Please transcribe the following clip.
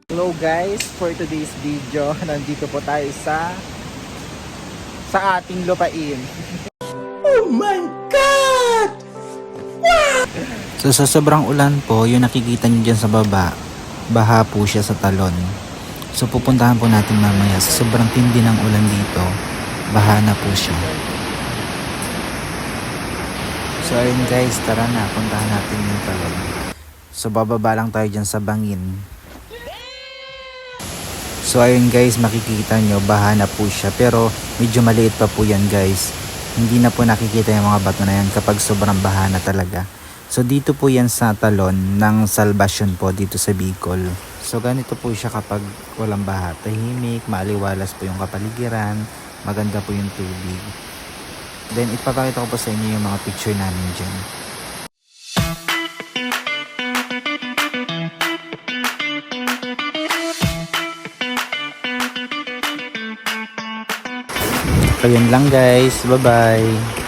Hello guys, for today's video, nandito po tayo sa ating lupain. Oh my God! So sa sobrang ulan po, yung nakikita nyo dyan sa baba, baha po siya sa talon. So pupuntahan po natin mamaya sa sobrang tindi ng ulan dito, baha na po siya. So ayun guys, tara na, puntahan natin yung talon. So bababa lang tayo dyan sa bangin. So ayun guys, makikita nyo, baha na po siya. Pero medyo maliit pa po yan guys. Hindi na po nakikita yung mga bato na yan kapag sobrang baha na talaga. So dito po yan sa talon ng Salvacion po dito sa Bicol. So ganito po siya kapag walang baha. Tahimik, maaliwalas po yung kapaligiran, maganda po yung tubig. Then ipapakita ko po sa inyo yung mga picture namin dyan. So yun lang guys, bye bye.